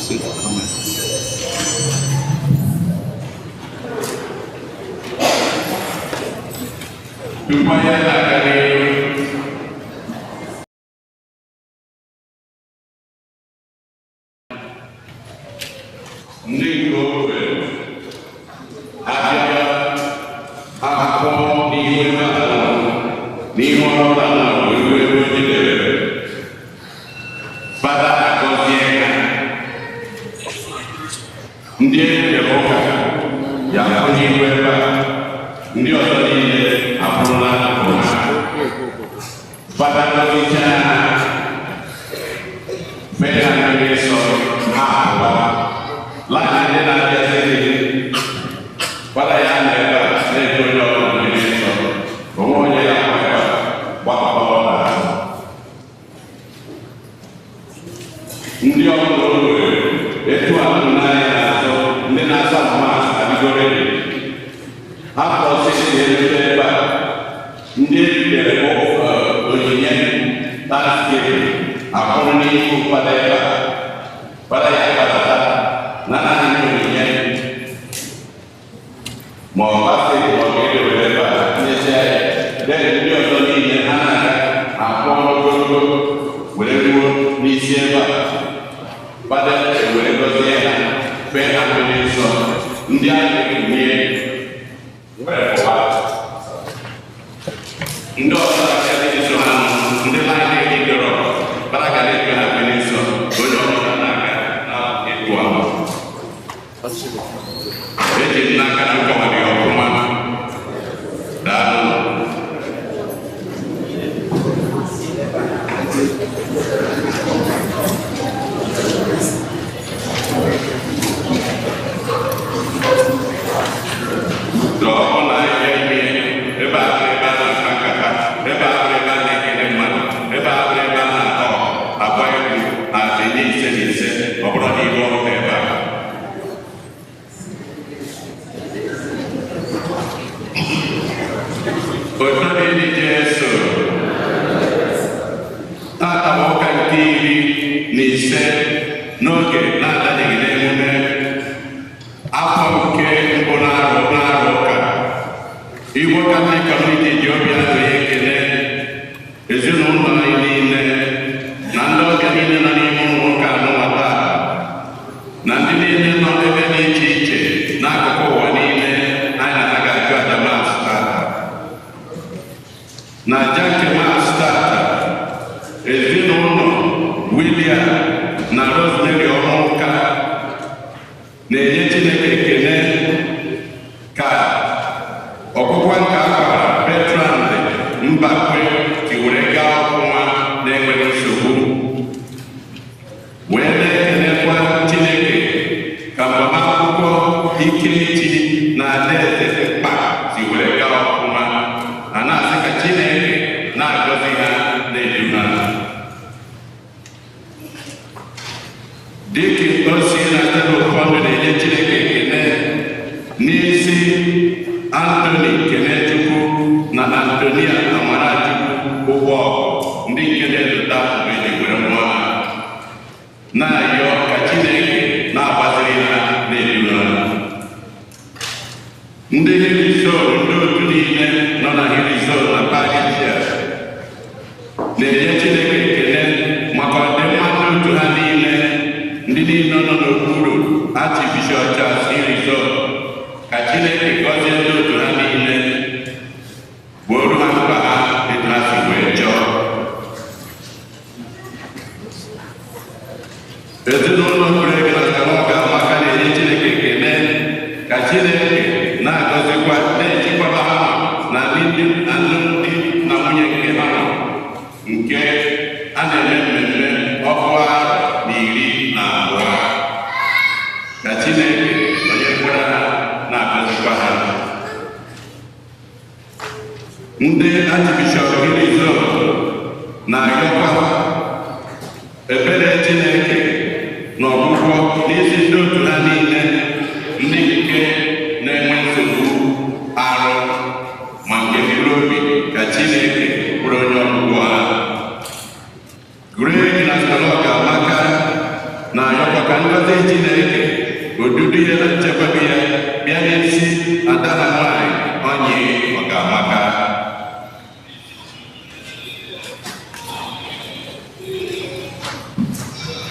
Gracias.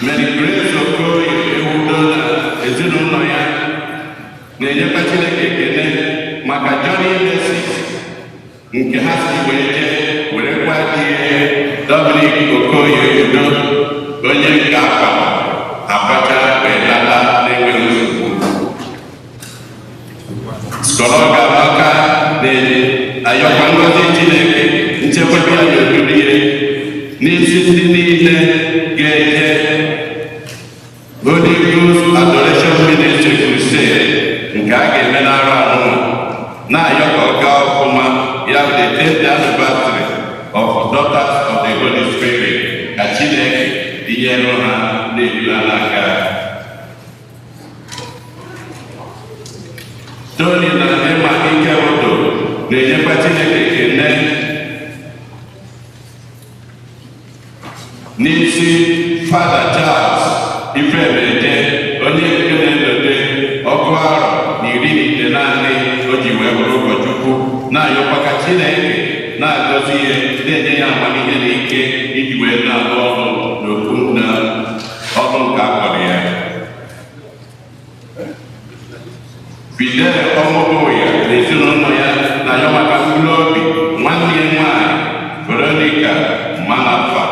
Mary Grace Okoye Ewudola ezinụlọ ya na-enyekwa Chineke ekele maka Johnny Mercy nke ha si wee jee werekwa di Dominic Okoye Udo onye nke Abacha wee lata na-enweghị nsogbu. Skọlọga Amaka na-ayọkwa ngọzi Chineke nchekwebe ya n'okpuru ihe n'isi ndị niile ga-eje Holy Ghost Adoration Ministry Crusade nke a ga-eme n'arọ anụnwa na-ayọ ka ọ gaa ọfụma ya bụ the 10th anniversary of Daughters of the Holy Spirit ka Chineke inyere ha na-edu ha n'aka. Tony na Emma Ikewodo na-enyekwa Chineke ekele n'isi Father Charles Ifemeje onye nke na-edote ọgụ arọ na 19 naanị o ji wee bụrụ ụkọchukwu na-ayọkwa ka Chineke na-agọzi ihe na-enye ya amamihe na ike iji wee na-alụ ọrụ n'okwu na ọrụ nke akpọrọ ya. Fidel Ọmụbụya na ezinụlọ ya na-ayọ maka mkpụrụ obi nwanne ya nwanyị Veronica Manafa.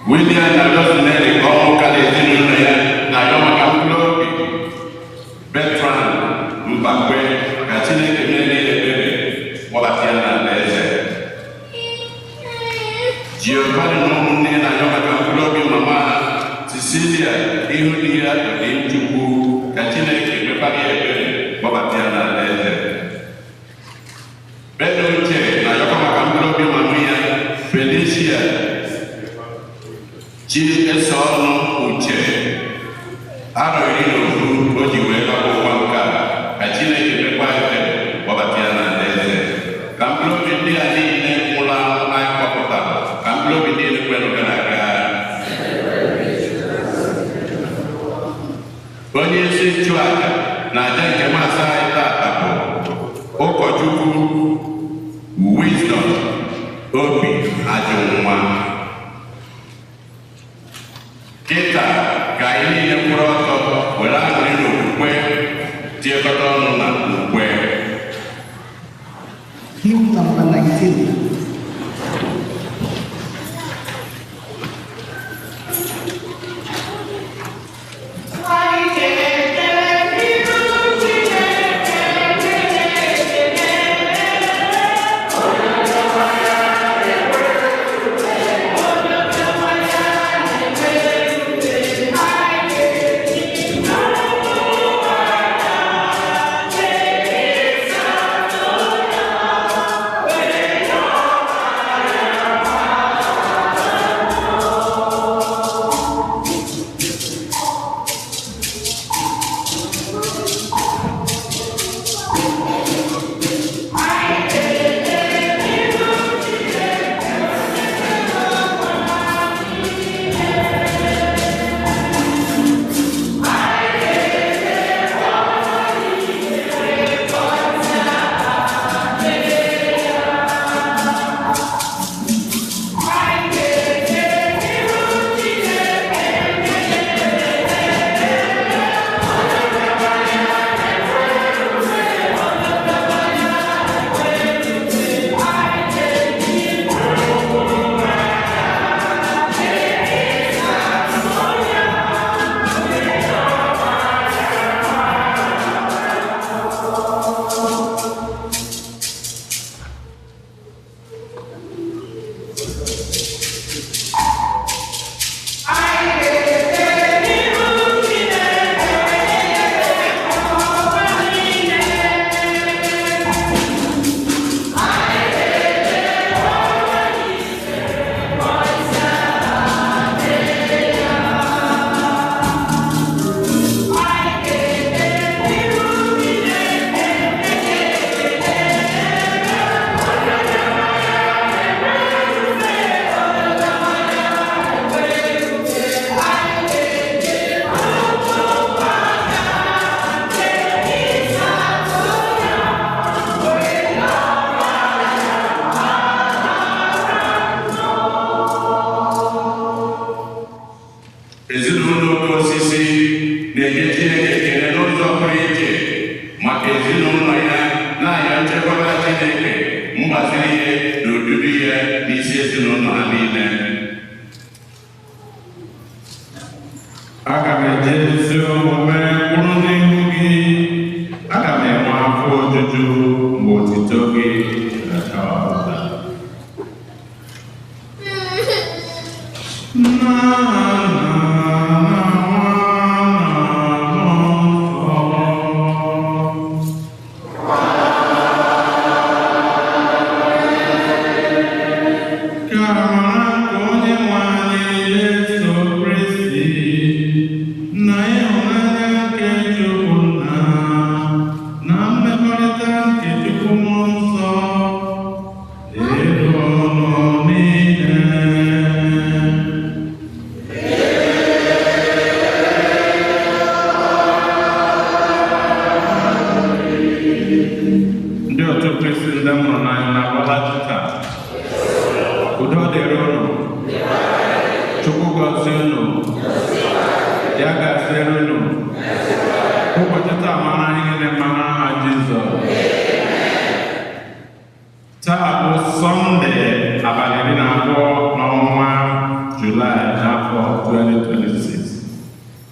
William na Rosemary Ọmụka na ezinụlọ ya na-ayọ maka mkpụrụ obi Bertrand Mbakwe ka Chineke mere ebere kpọbata ya n'alaeze. Giovanni na ụmụnne ya na-ayọ maka mkpụrụ obi mama ha Cecilia ihu di ya dị Chukwu ka Chineke mekwara ya ebere kpọbata ya n'alaeze. Beno Uche na-ayọkwa maka mkpụrụ obi mama ya Felicia Chi Eseọnụ Uche arọ 11 o ji wee gbapụ ụwa nke a ka Chineke mekwa ebere kpọbata ya n'alaeze. Ka mkpụrụ obi ndị a niile nwụrụ anwụ anyị kpọpụtara ka mkpụrụ obi niile kwere gara aga. Onye isi nchụaja na aja nke masị anyị tata bụ ụkọchukwu Wisdom Obi Ajụnwa. Kịta ka anyị niile mkpụrụ ọtọ were aṅụrị n'okwukwe tiekọta ọnụ na okwukwe. Hymn number 19. isi ezinụlọ ha niile. Aga m eje ezi omume kwụrụ n'ihu gị, aga m enwe afọ ojuju mgbe otito gị na-acha ọbụla.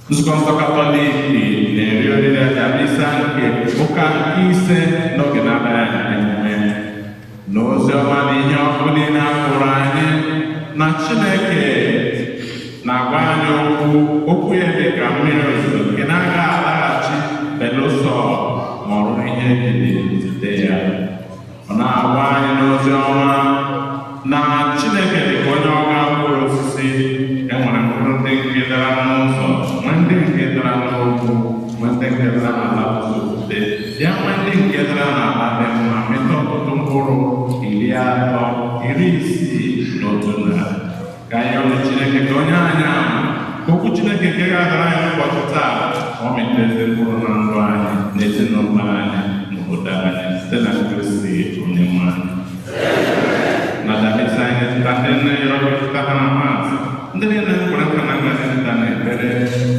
Nzukọ Katọlik na-eri oriri aja misa nke ụka ise n'oge na-abịa emume na ozi ọma na ihe ọkụ niile a kụrụ anyị na Chineke na-agwa anyị okwu ya dị ka mmiri ozuzo nke na-aga alaghachi belụsọ ma ọ rụrụ ihe ejiri zite ya. Ọ na-agwa anyị n'ozi ọma na Chineke dị ka onye ọga mkpụrụ osisi. Enwere mkpụrụ ndị nke dara n'ụzọ, nwee ndị nke dara n'okwu, nwee ndị nke dara n'ala ozuzo, ya nwee ndị nke dara n'ala dị mma, mịta ọtụtụ mkpụrụ 30, 60 na otu narị. Ka anyị ọrụ Chineke ka onye anyị ama okwu Chineke nke ga-adara anyị ụbọchị taa, ọ mịta ezi mkpụrụ na ndụ anyị na ezinụlọ anyị na obodo anyị site na Kristi onye nwe anyị. Na dabịta anyị zụta ndị nne ya ọbịa ha na maazị ndị niile kwere nkwa na ngazi nta na ekpere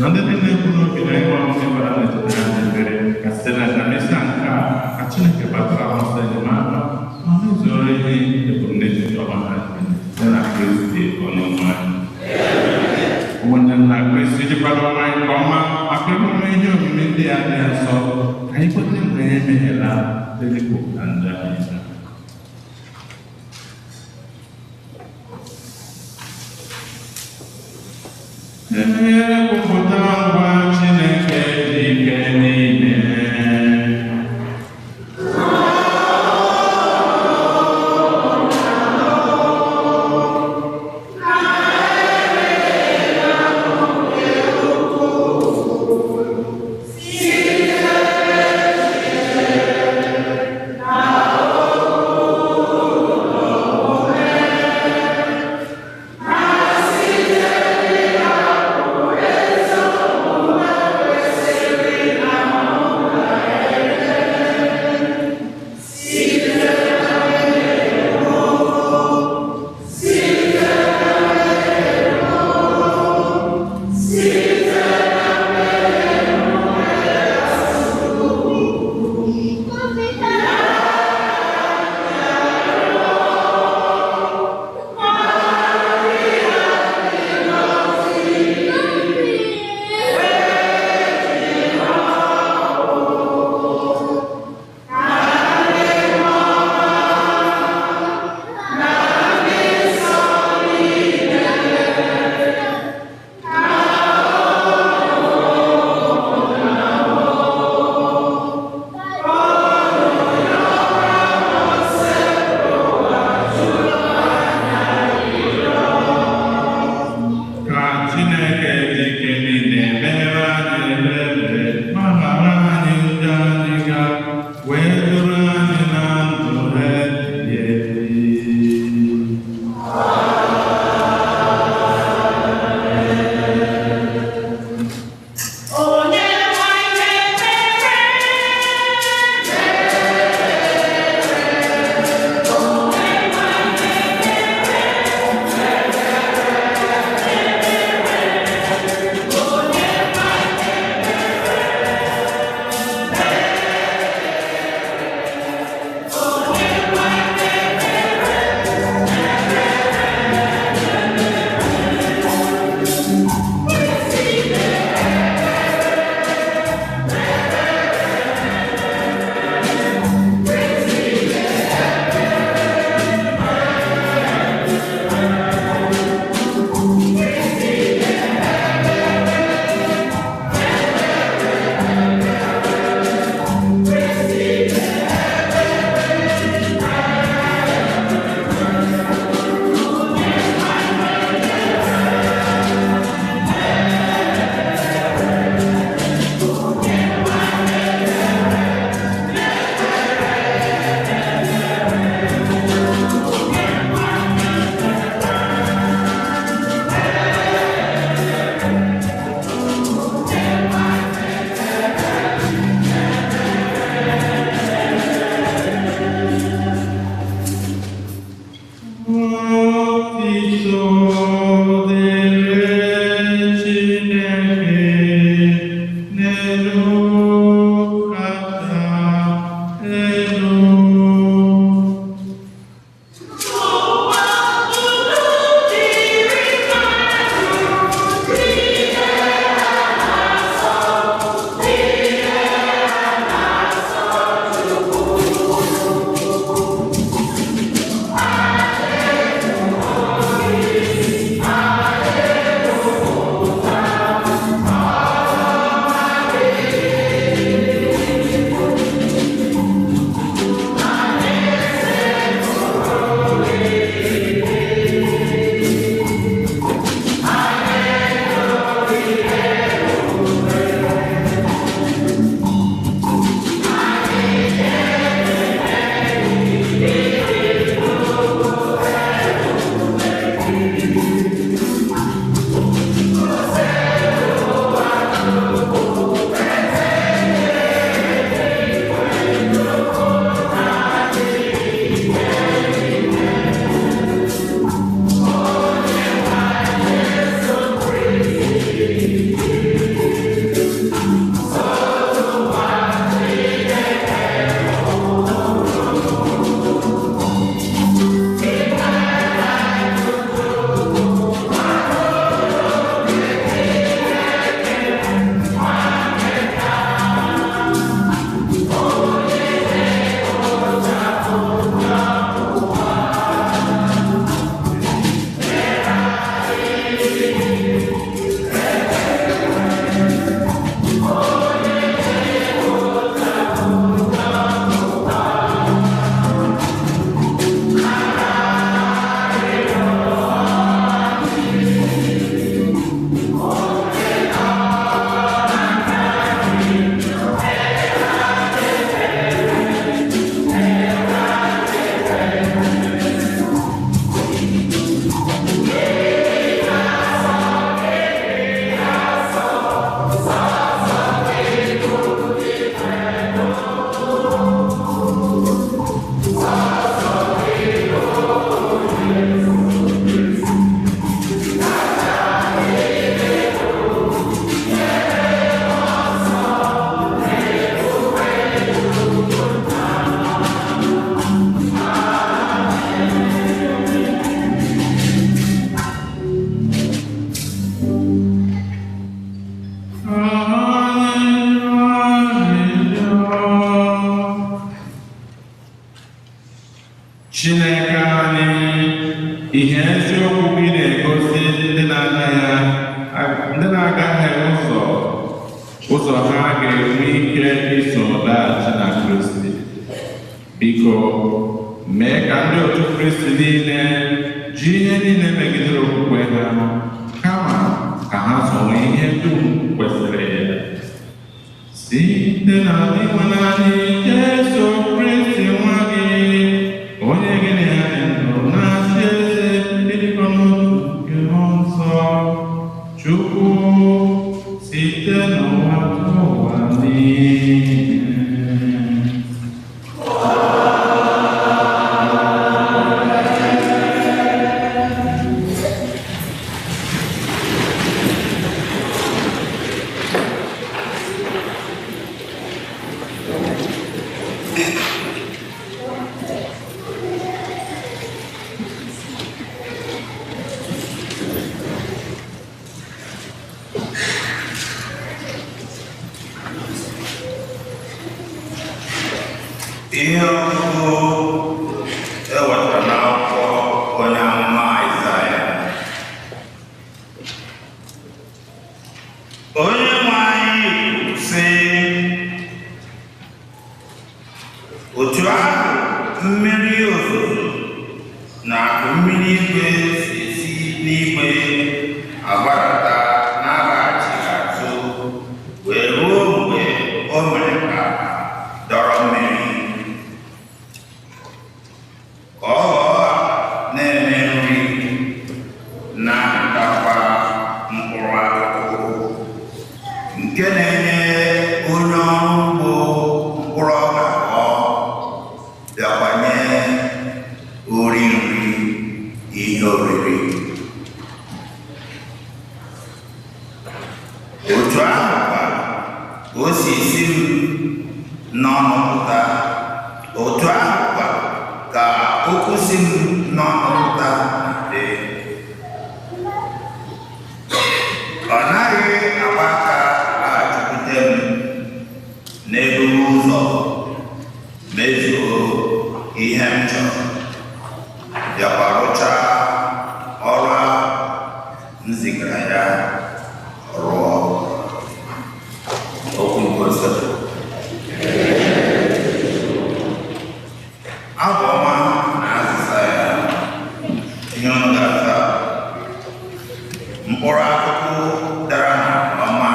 na ndị niile kwuru obi na ịgba ọmụmụ bara na echeta na ekpere ka site na damisa nke a ka Chineke batara ọsọ enyemaka ma mezuru ihe ebumnuche ọma ha site na Kristi onye nwe anyị. Ụmụnne nna Kristi jikwara ọma anyị nke ọma maka emume ihe omume ndị a dị nsọ ka anyị kweta mgbe ya emeghela dịrịkwu na ndị anyị. Kwupụta ngwa Chineke dị ike niile. oriri. Otu ahụ kwa o si isi m n'ọnụ pụta, otu ahụ kwa ka okwu si m n'ọnụ pụta dị. Ọ naghị agba aka aghachikwute m n'eburu ụzọ mezuo ihe m chọrọ, bịakwa rụchaa ọrụ ahụ m zigara ya rụọ. Okwu Nkọsi. Abụ ọma na azịza ya, ihe unu ga-aza. Mkpụrụ akụkụ dara n'ala ọma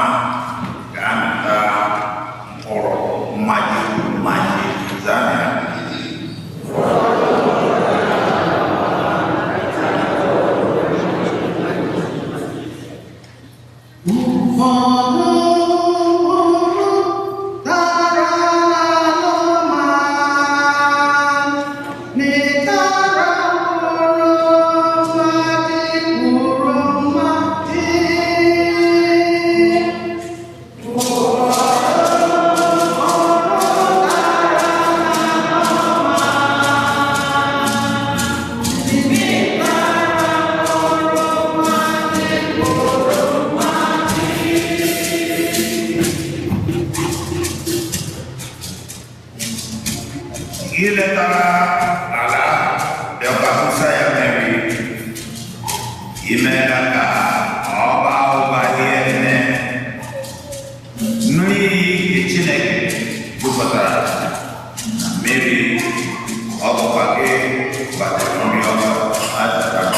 ga-amịta mkpụrụ mmaji zana. Iletara ala dịkwa ya mmiri, imeela ka ọ baa ụba ihe nne. Mmiri nke Chineke jupụtara na mmiri, ọ bụkwa gị gbatara nri ọma azụtara.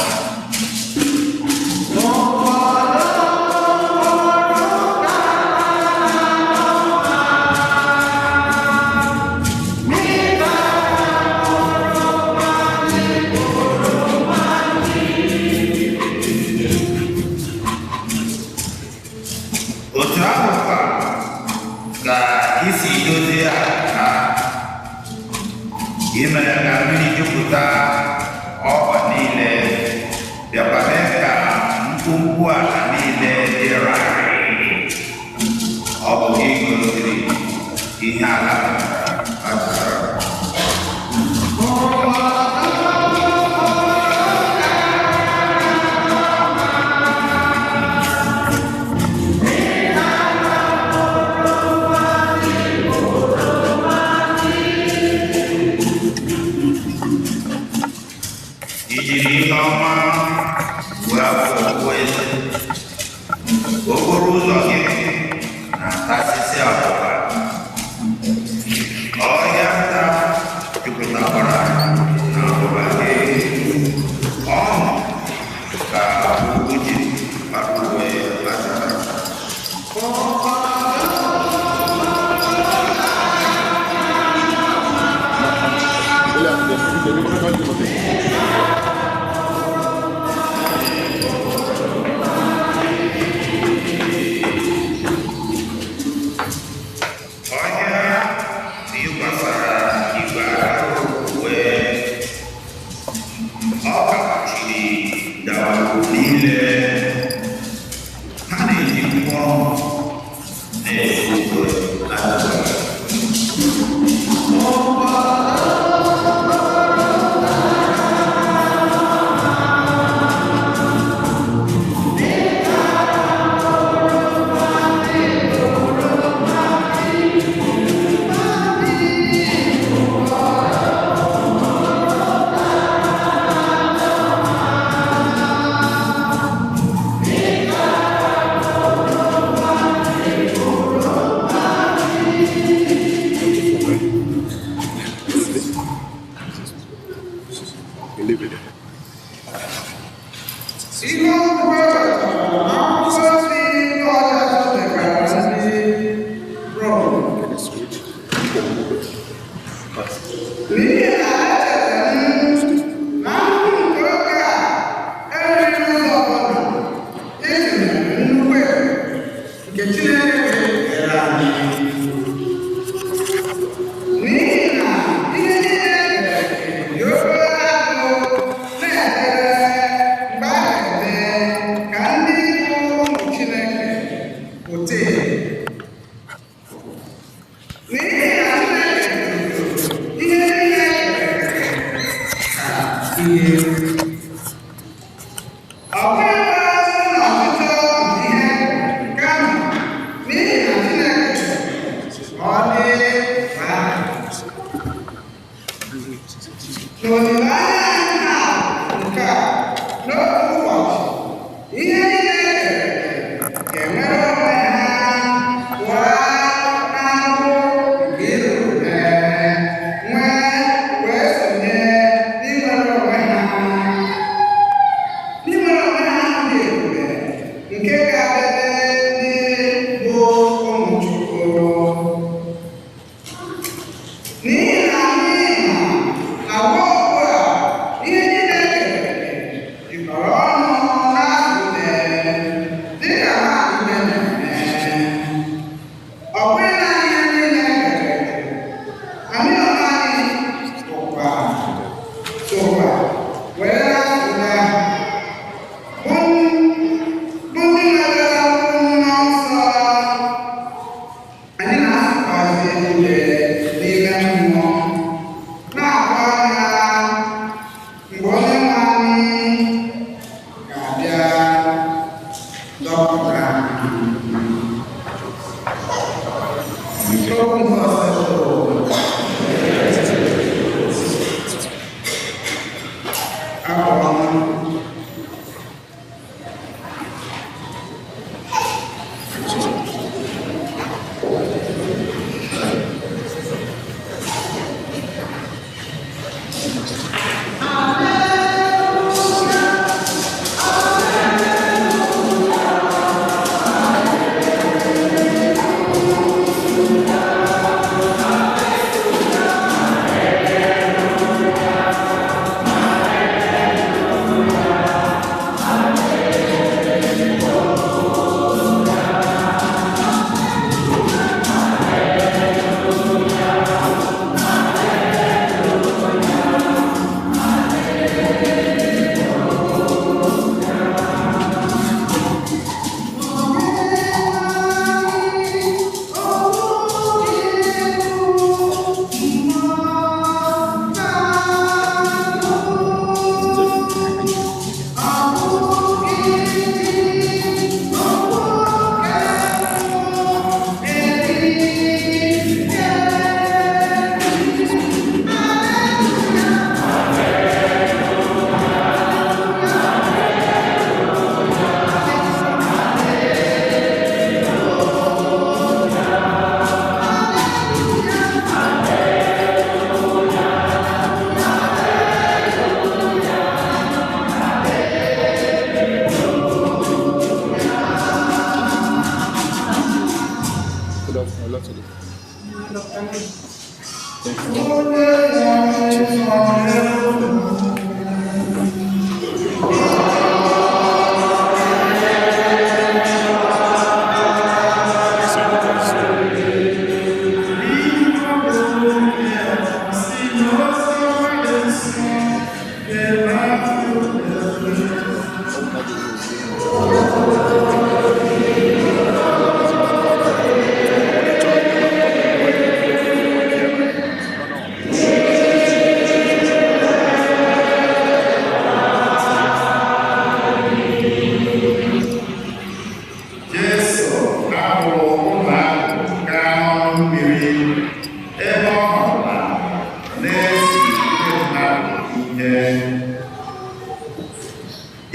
Otu ahụ kwa ka isi dozie ha, imere ka mmiri jupụta ọba niile, bịakwa mee ka mkpumkpu ala niile dị larịị. Ọ bụ gị gosiri ihe ala azụtara. Ijiri ihe ọma wee afọ okpueze, okporo ụzọ gị na-atasịsị abụba, ọhịa nta jupụtakwara na abụba gị. Ọṅụ ka ugwu ji akpụwe azara.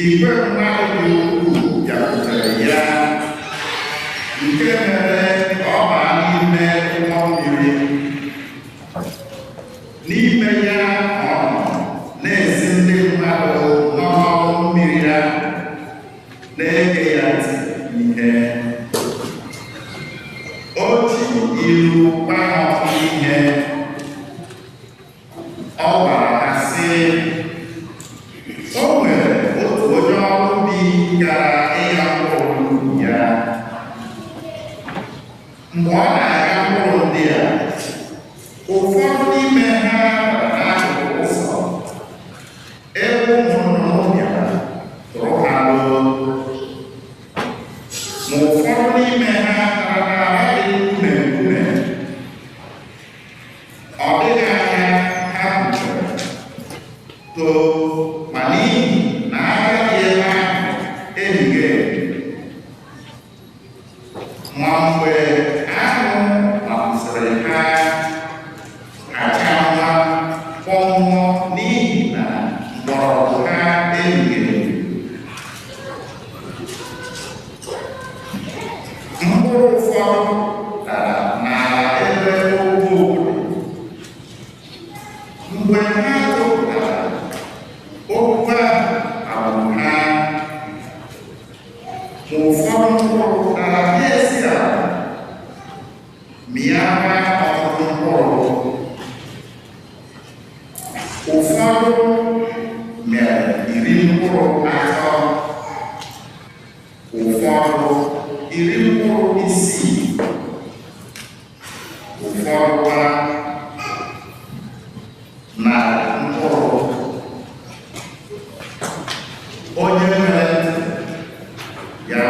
Igwe mmadụ dị ukwuu bịarutere ya nke mere ka ọ baa n'ime ụgbọ mmiri. N'ime ya ọ nọ na-ezi ndị mmadụ n'ọrụ mmiri ya na-ege ya ntị ihe. O ji ilu gwa ha ihe. Ọ gwara ha sị, o nwere otu onye ọrụ ubi gara ịgha mkpụrụ n'ubi ya. Mgbe ọ na-agha mkpụrụ ndị a, ụfọdụ n'ime ha bara n'akụkụ ụzọ ebe ụmụ nnụnụ bịara tụrụ ha loo. Ma ụfọdụ n'ime ha tara n'ala dị nkume nkume. Ọ dịghị anya ha kpuchiri too, ma n'ihi na agha dị ebe ahụ mkpụrụ ụfọdụ n'ala ebe ugwu mgbe ha tụpụtara okwu ahụ ha ma ụfọdụ mkpụrụ n'ala na-esi ala mịara ọtụtụ mkpụrụ ụfọdụ mere 10 mkpụrụ atọ ụfọdụ 10 mkpụrụ isii ụfọdụ na mkpụrụ onye mere ya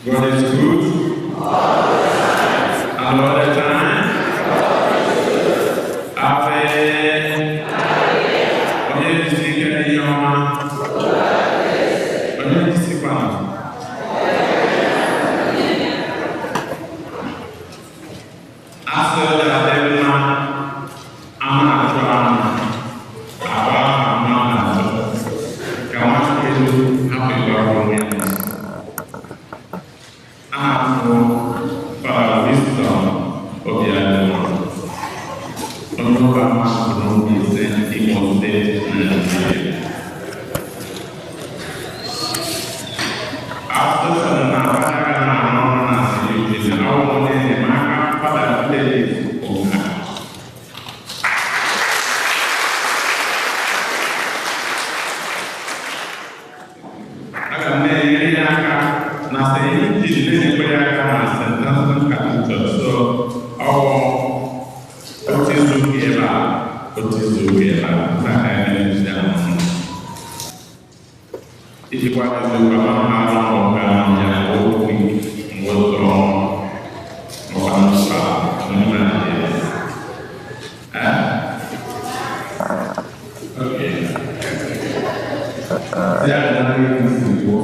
God is good. And all the time. Amen. Onye isi ike n'ihe ọma. Onye isi kwa. Asị ọja dị mma ama atụ ama. Agba ama atụ. Ka nwachukwu elu hapụ ịgba ọrụ ya. Para wisdom of the animal. Onova masculine is immortality and after some na sɛ yɛgye ne nnipa aka na asɛntansɛm kakatɔ so ɔte so biara na ɛne nhyia no ikikwa ne so kama ara ɔka ya ɔkui ngɔtɔ ɔka no sa ne ma ne okay ya na ne nsipo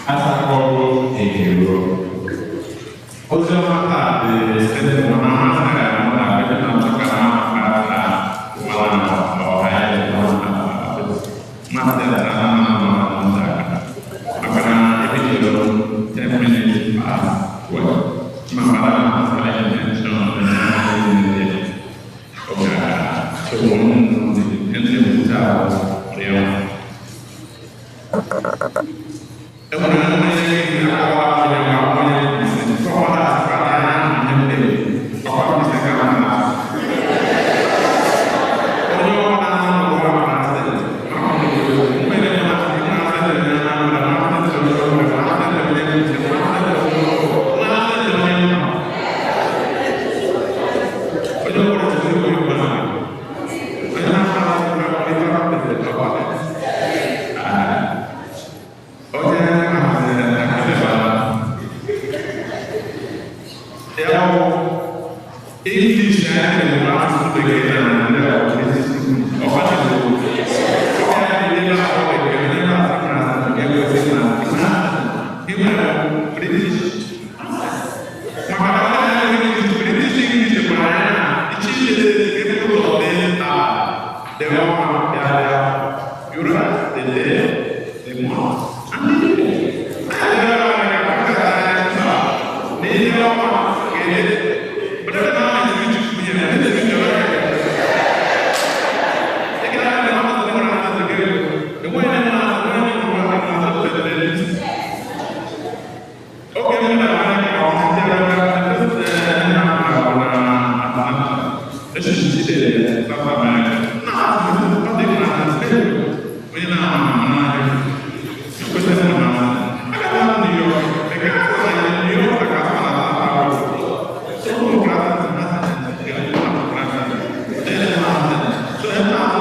Asakoro ekero. Ojo mata de sede mona masa mona bete na maka na maka wala na ohaye na mata da na maka akana ebitiro 10 minutes past well mama na sala intention na oja so mon ente muta leo English and the last together and So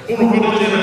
Uno